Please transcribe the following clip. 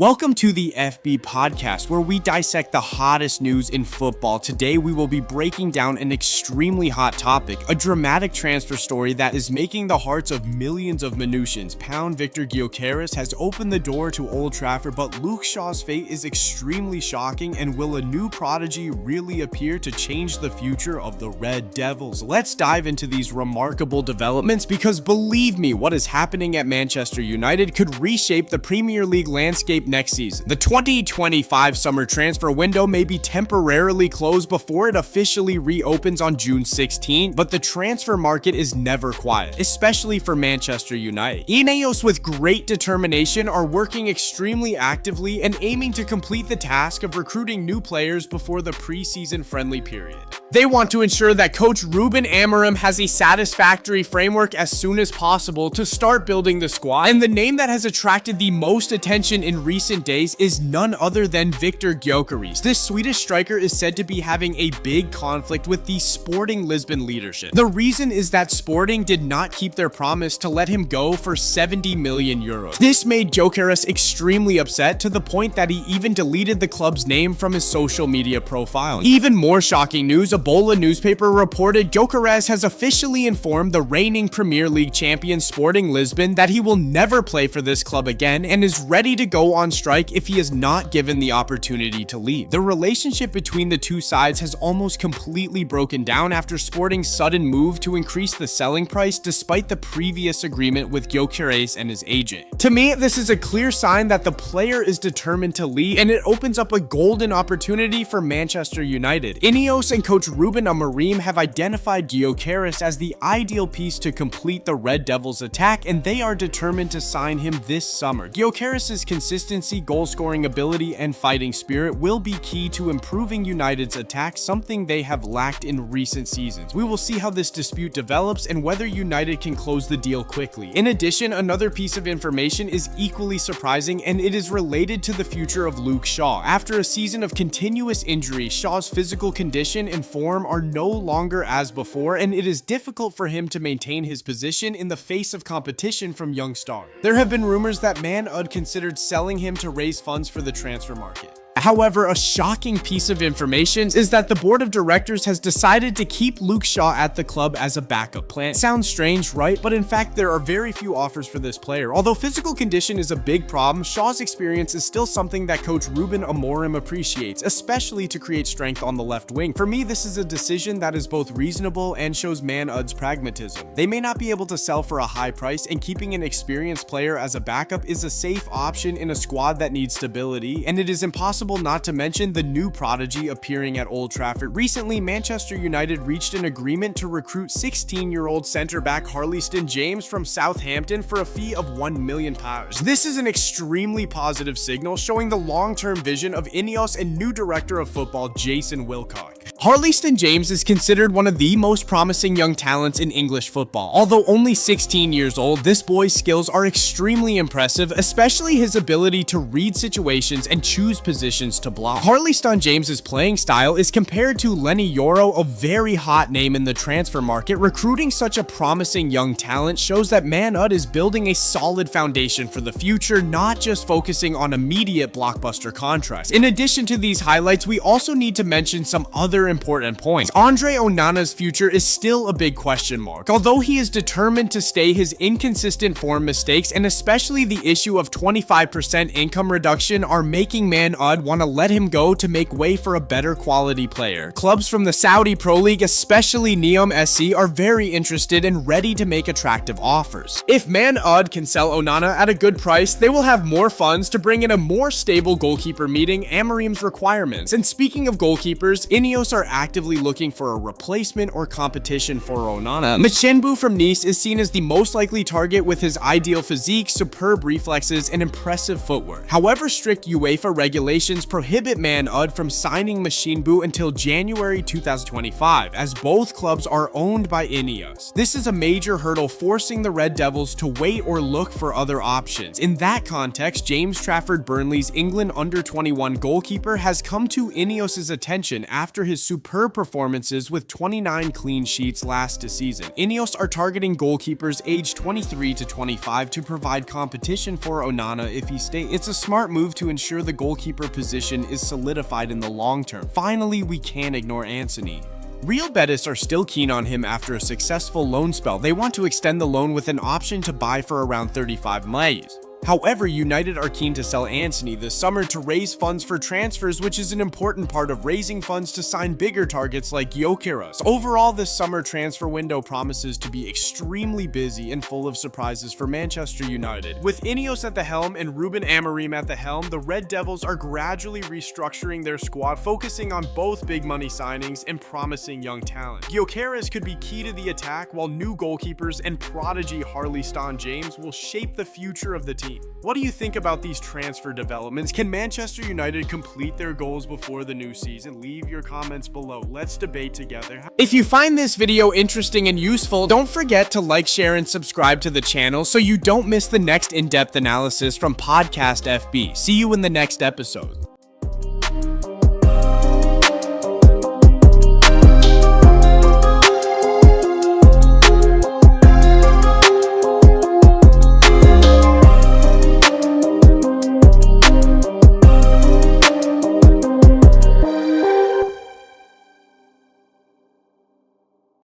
Welcome to the FB podcast, where we dissect the hottest news in football. Today, we will be breaking down an extremely hot topic, a dramatic transfer story that is making the hearts of millions of Manusians. Victor Gyokeres has opened the door to Old Trafford, but Luke Shaw's fate is extremely shocking, and will a new Prodigy really appear to change the future of the Red Devils? Let's dive into these remarkable developments, because believe me, what is happening at Manchester United could reshape the Premier League landscape next season. The 2025 summer transfer window may be temporarily closed before it officially reopens on June 16, but the transfer market is never quiet, especially for Manchester United. Ineos, with great determination, are working extremely actively and aiming to complete the task of recruiting new players before the preseason friendly period. They want to ensure that coach Ruben Amorim has a satisfactory framework as soon as possible to start building the squad, and the name that has attracted the most attention in recent days is none other than Victor Gyokeres. This Swedish striker is said to be having a big conflict with the Sporting Lisbon leadership. The reason is that Sporting did not keep their promise to let him go for 70 million euros. This made Gyokeres extremely upset, to the point that he even deleted the club's name from his social media profile. Even more shocking news, a Bola newspaper reported Gyokeres has officially informed the reigning Premier League champion Sporting Lisbon that he will never play for this club again, and is ready to go on strike if he is not given the opportunity to leave. The relationship between the two sides has almost completely broken down after Sporting's sudden move to increase the selling price despite the previous agreement with Gyokeres and his agent. To me, this is a clear sign that the player is determined to leave, and it opens up a golden opportunity for Manchester United. Ineos and coach Ruben Amorim have identified Gyokeres as the ideal piece to complete the Red Devils' attack, and they are determined to sign him this summer. Gyokeres' consistency, goal-scoring ability, and fighting spirit will be key to improving United's attack, something they have lacked in recent seasons. We will see how this dispute develops and whether United can close the deal quickly. In addition, another piece of information is equally surprising, and it is related to the future of Luke Shaw. After a season of continuous injury, Shaw's physical condition and form are no longer as before, and it is difficult for him to maintain his position in the face of competition from young stars. There have been rumors that Man Utd considered selling him to raise funds for the transfer market. However, a shocking piece of information is that the board of directors has decided to keep Luke Shaw at the club as a backup plan. Sounds strange, right? But in fact, there are very few offers for this player. Although physical condition is a big problem, Shaw's experience is still something that coach Ruben Amorim appreciates, especially to create strength on the left wing. For me, this is a decision that is both reasonable and shows Man Utd's pragmatism. They may not be able to sell for a high price, and keeping an experienced player as a backup is a safe option in a squad that needs stability, and it is impossible not to mention the new Prodigy appearing at Old Trafford. Recently, Manchester United reached an agreement to recruit 16-year-old centre-back Harley Ston James from Southampton for a fee of £1 million. This is an extremely positive signal, showing the long-term vision of Ineos and new director of football Jason Wilcock. Harley Ston James is considered one of the most promising young talents in English football. Although only 16 years old, this boy's skills are extremely impressive, especially his ability to read situations and choose positions to block. Harley Ston James's playing style is compared to Lenny Yoro, a very hot name in the transfer market. Recruiting such a promising young talent shows that Man Utd is building a solid foundation for the future, not just focusing on immediate blockbuster contracts. In addition to these highlights, we also need to mention some other important points. Andre Onana's future is still a big question mark. Although he is determined to stay, his inconsistent form mistakes, and especially the issue of 25% income reduction, are making Man Utd want to let him go to make way for a better quality player. Clubs from the Saudi Pro League, especially Neom SC, are very interested and ready to make attractive offers. If Man Utd can sell Onana at a good price, they will have more funds to bring in a more stable goalkeeper, meeting Amorim's requirements. And speaking of goalkeepers, Ineos are actively looking for a replacement or competition for Onana. Michenbu from Nice is seen as the most likely target, with his ideal physique, superb reflexes, and impressive footwork. However, strict UEFA regulations prohibit Man Utd from signing Michenbu until January 2025, as both clubs are owned by Ineos. This is a major hurdle, forcing the Red Devils to wait or look for other options. In that context, James Trafford Burnley's England under-21 goalkeeper has come to Ineos' attention after his superb performances with 29 clean sheets last season. Ineos are targeting goalkeepers aged 23 to 25 to provide competition for Onana if he stays. It's a smart move to ensure the goalkeeper position is solidified in the long term. Finally, we can't ignore Antony. Real Betis are still keen on him after a successful loan spell. They want to extend the loan with an option to buy for around 35 million. However, United are keen to sell Antony this summer to raise funds for transfers, which is an important part of raising funds to sign bigger targets like Gyokeres. Overall, this summer transfer window promises to be extremely busy and full of surprises for Manchester United. With Ineos at the helm and Ruben Amorim at the helm, the Red Devils are gradually restructuring their squad, focusing on both big money signings and promising young talent. Gyokeres could be key to the attack, while new goalkeepers and prodigy Harley Ston James will shape the future of the team. What do you think about these transfer developments? Can Manchester United complete their goals before the new season? Leave your comments below. Let's debate together. If you find this video interesting and useful, don't forget to like, share, and subscribe to the channel so you don't miss the next in-depth analysis from Podcast FB. See you in the next episode.